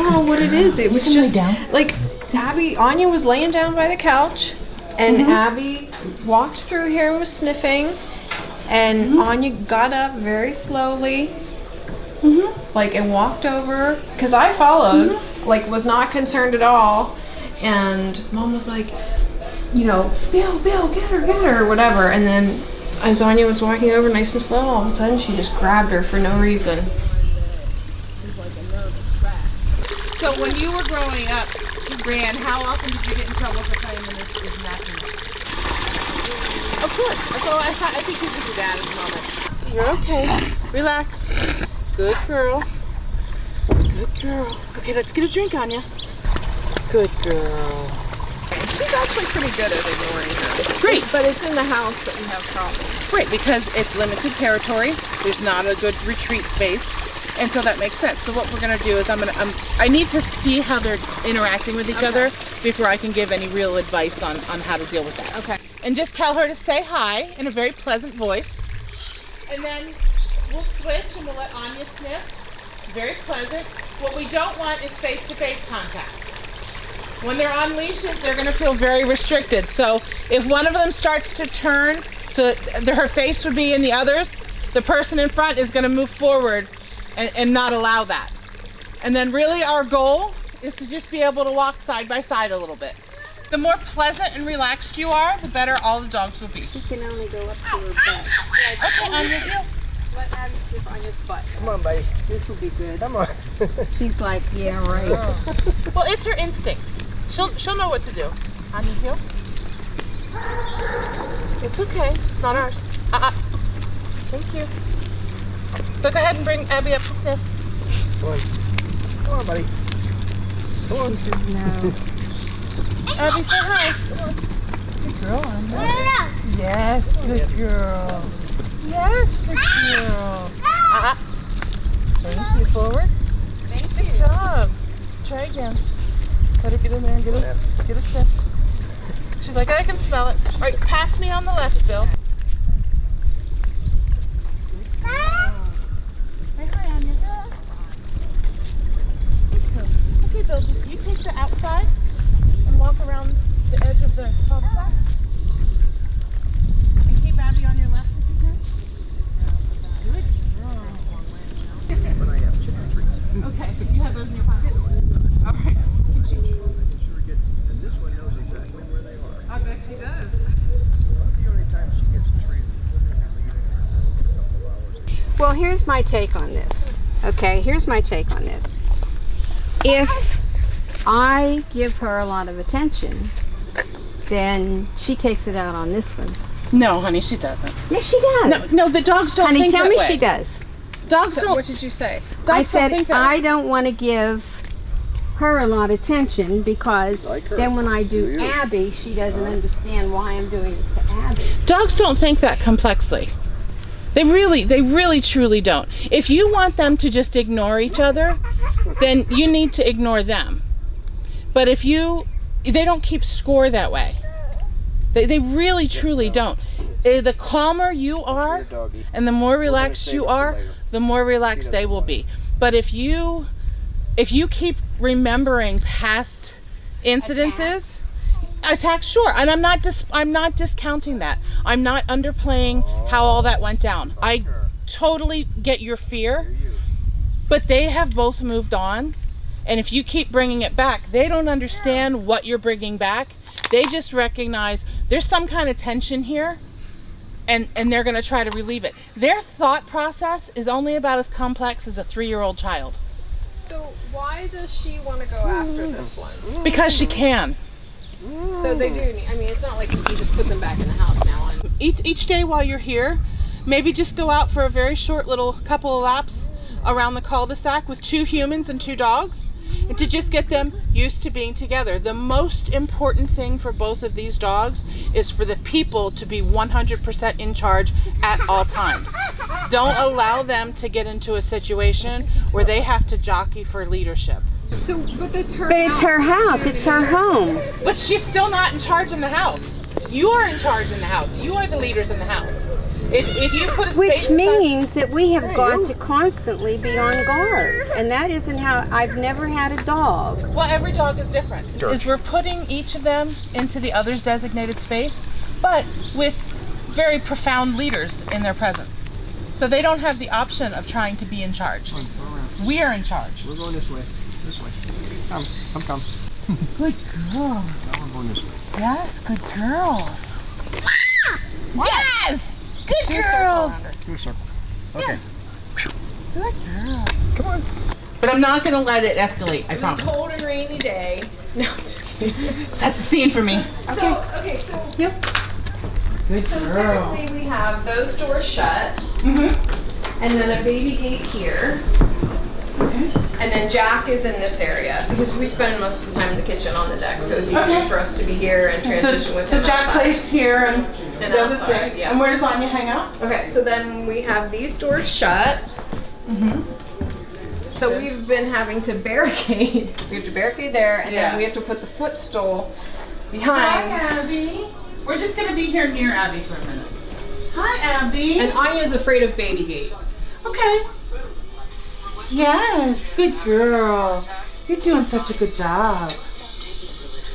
don't know what it is. It was just like Anya was laying down by the couch, and Abby walked through here and was sniffing, and Anya got up very slowly, like, and walked over, because I followed, like, was not concerned at all, and Mom was like, you know, Bill, get her, or whatever, and then as Anya was walking over nice and slow, all of a sudden she just grabbed her for no reason. So when you were growing up, Brian, how often did you get in trouble for playing in this napping? Of course. So I think he's with your dad at the moment. You're okay. Relax. Good girl. Good girl. Okay, let's get a drink on you. Good girl. She's actually pretty good at ignoring her. Great. But it's in the house that we have problems. Great, because it's limited territory. There's not a good retreat space. And so that makes sense. So what we're gonna do is I need to see how they're interacting with each other before I can give any real advice on how to deal with that. Okay. And just tell her to say hi in a very pleasant voice. And then we'll switch and we'll let Anya sniff. Very pleasant. What we don't want is face-to-face contact. When they're on leashes, they're gonna feel very restricted. So if one of them starts to turn so that her face would be in the others, the person in front is gonna move forward and not allow that. And then really our goal is to just be able to walk side by side a little bit. The more pleasant and relaxed you are, the better all the dogs will be. She can only go up to her butt. Okay, Anya. Let Abby sniff Anya's butt. Come on, buddy. This will be good. Come on. She's like, yeah, right. Well, it's her instinct. She'll know what to do. Anya, heel. It's okay. It's not ours. Thank you. So go ahead and bring Abby up to sniff. Come on. Come on, buddy. Come on. No. Abby, say hi. Come on. Good girl, Anya. Yes, good girl. Yes, good girl. Thank you. Forward. Thank you. Good job. Try again. Let her get in there and get a sniff. She's like, I can smell it. All right, pass me on the left, Bill. Say hi, Anya. Okay, Bill, just you take the outside and walk around the edge of the cul-de-sac. And keep Abby on your left if you can. Good. When I have chicken treats. Okay, you have those in your pocket? All right. And this one knows exactly where they are. I bet she does. The only time she gets treated, we're going to be leaving her in a couple of hours. Well, here's my take on this. Okay, here's my take on this. If I give her a lot of attention, then she takes it out on this one. No, honey, she doesn't. Yes, she does. No, the dogs don't Honey, think tell that me way. she does. Dogs So don't. what did you say? I Dogs don't said think that way. I don't want to give her a lot of attention because Like her. then when I do Do you? Abby, she doesn't understand why I'm doing it to Abby. Dogs don't think that complexly. They really truly don't. If you want them to just ignore each other, then you need to ignore them. But they don't keep score that way. They really truly don't. The calmer you are and the more relaxed you are, the more relaxed they will be. But if you keep remembering past incidences, attacks, sure, and I'm not discounting that. I'm not underplaying how all that went down. I totally get your fear, but they have both moved on, and if you keep bringing it back, they don't understand what you're bringing back. They just recognize there's some kind of tension here, and they're going to try to relieve it. Their thought process is only about as complex as a 3-year-old child. So why does she want to go after this one? Because she can. So they do need, I mean, it's not like you can just put them back in the house now. Each day while you're here, maybe just go out for a very short little couple of laps around the cul-de-sac with 2 humans and 2 dogs, and to just get them used to being together. The most important thing for both of these dogs is for the people to be 100% in charge at all times. Don't allow them to get into a situation where they have to jockey for leadership. So, but that's her But it's her house. It's her home. But she's still not in charge in the house. You are in charge in the house. You are the leaders in the house. If you put a space Which aside- means that we have got to constantly be on guard. And that isn't how, I've never had a dog. Well, every dog is different. Sure. Is we're putting each of them into the other's designated space, but with very profound leaders in their presence. So they don't have the option of trying to be in charge. Come on, go around. We are in charge. We're going this way. This way. Come. Good girls. Now we're going this way. Yes, good girls. Yes! Good Do a circle girls! around her. Do a circle. Okay. Good girls. Come on. But I'm not gonna let it escalate, I It was a promise. cold and rainy day. No, I'm just kidding. Set the scene for me. So Yep. Good girl. typically we have those doors shut, Mm-hmm. and then a baby gate here, Okay. and then Jack is in this area because we spend most of the time in the kitchen on the deck, so it's easy Okay. for us to be here and transition with So him Jack outside. plays here and does his outside, thing. yeah. And where does Anja hang out? Okay, so then we have these doors shut. Mm-hmm. So we've been having to barricade. We have to barricade there, and Yeah. then we have to put the footstool Hi, behind. Abby. We're just gonna be here near Abby for a minute. Hi, Abby. And Anya's afraid of baby gates. Okay. Yes, good girl. You're doing such a good job.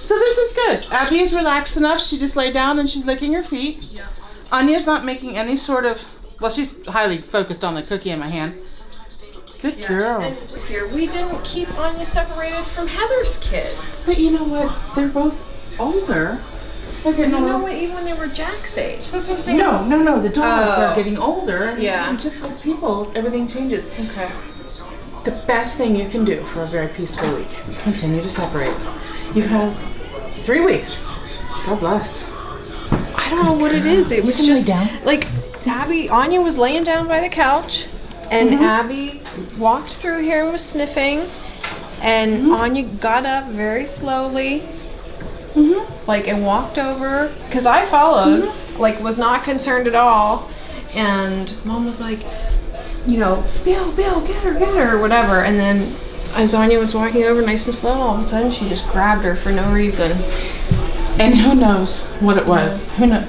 So this is good. Abby is relaxed enough. She just lay down and she's licking her feet. Yeah. Anya's not making any sort of, well, she's highly focused on the cookie in my hand. Good girl. And here we didn't keep Anya separated from Heather's kids. But you know what? They're both older. They're getting You know older. what? Even when they were Jack's age. That's what I'm saying. No. The dogs Oh. are getting older. And Yeah. Just like people, everything changes. Okay. The best thing you can do for a very peaceful week, continue to separate. You have 3 weeks. God bless. I don't know what it is. It was can lay just down. like Anya was laying down by the couch, and Abby walked through here and was sniffing, and Anya got up very slowly, like, and walked over, because I followed, like, was not concerned at all, and Mom was like, you know, Bill, get her, or whatever, and then as Anya was walking over nice and slow, all of a sudden she just grabbed her for no reason. And who knows what it was? Who knows?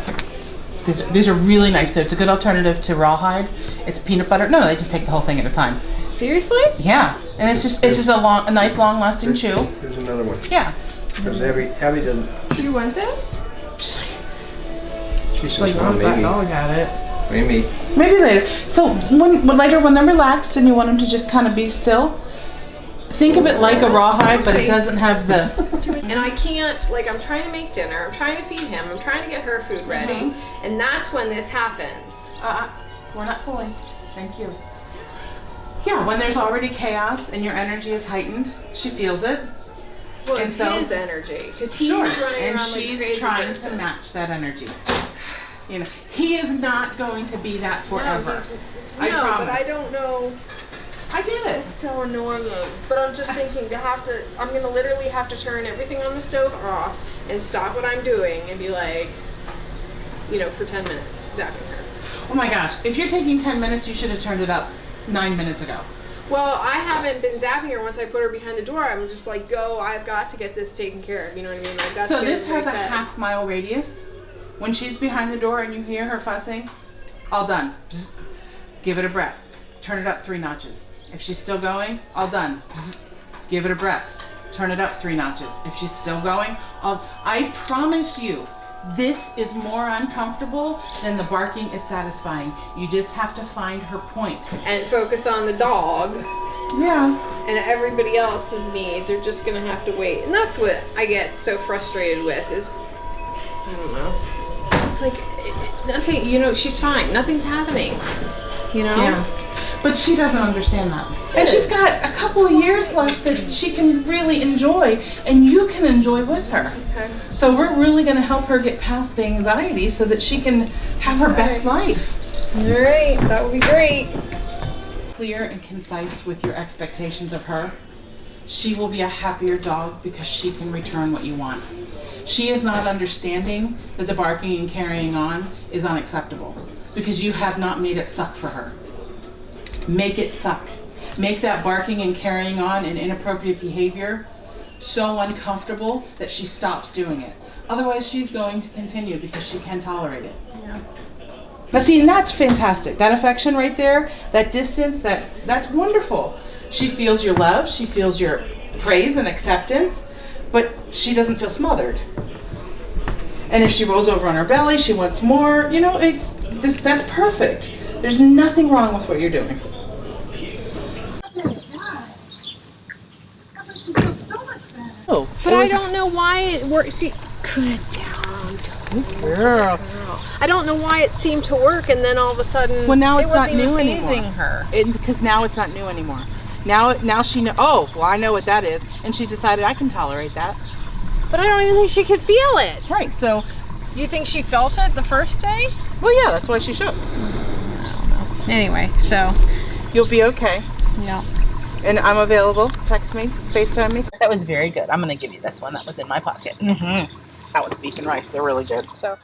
These are really nice though. It's a good alternative to rawhide. It's peanut butter. No, they just take the whole thing at a time. Seriously? Yeah, and it's just a nice long lasting chew. Here's another one. Yeah. Because Abby doesn't. Do you want this? She says, well, maybe. had it. Maybe. Maybe later. So when they're relaxed and you want them to just kind of be still, think of it like a rawhide, but it doesn't have the. And I can't, like, I'm trying to make dinner, I'm trying to feed him, I'm trying to get her food ready, and that's when this happens. We're not pulling. Thank you. Yeah, when there's already chaos and your energy is heightened, she feels it. Well, And it's so- his energy, because he's Sure. running And around like she's crazy. trying person. to match that energy. You know, he is not going to be that forever. I No, promise. but I don't know. I get it. It's so annoying. But I'm just thinking I'm gonna literally have to turn everything on the stove off and stop what I'm doing and be like, you know, for 10 minutes, zapping her. Oh my gosh, if you're taking 10 minutes, you should have turned it up 9 minutes ago. Well, I haven't been zapping her once I put her behind the door. I'm just like, go, I've got to get this taken care of. You know what I mean? I've got So to get this her has a fed. half-mile radius. When she's behind the door and you hear her fussing, all done. Bzz. Give it a breath. Turn it up 3 notches. If she's still going, all done. Bzz. Give it a breath. Turn it up 3 notches. If she's still going, I promise you, this is more uncomfortable than the barking is satisfying. You just have to find her point. And focus on the dog. Yeah. And everybody else's needs are just gonna have to wait. And that's what I get so frustrated with is, I don't know. It's like, nothing, you know, she's fine. Nothing's happening. You know? Yeah. But she doesn't understand that. And she's got a couple of years left that she can really enjoy, and you can enjoy with her. Okay. So we're really going to help her get past the anxiety so that she can have her best life. All right, that would be great. Clear and concise with your expectations of her. She will be a happier dog because she can return what you want. She is not understanding that the barking and carrying on is unacceptable because you have not made it suck for her. Make it suck. Make that barking and carrying on and inappropriate behavior so uncomfortable that she stops doing it. Otherwise, she's going to continue because she can tolerate it. Yeah. Now see, and that's fantastic. That affection right there, that distance, that's wonderful. She feels your love, she feels your praise and acceptance, but she doesn't feel smothered. And if she rolls over on her belly, she wants more, you know, that's perfect. There's nothing wrong with what you're doing. Oh, But I don't know why it works. See, good down. girl. I don't know why it seemed to work, and then all of a sudden, Well, now it's it wasn't not new even anymore. phasing her. Because now it's not new anymore. Now she know. Oh, well, I know what that is, and she decided I can tolerate that. But I don't even think she could feel it. Right. So, You think she felt it the first day? well, yeah, that's why she shook. Anyway, so You'll be okay. yeah. And I'm available. Text me, FaceTime me. That was very good. I'm gonna give you this one. That was in my pocket. That one's beef and rice. They're really good. So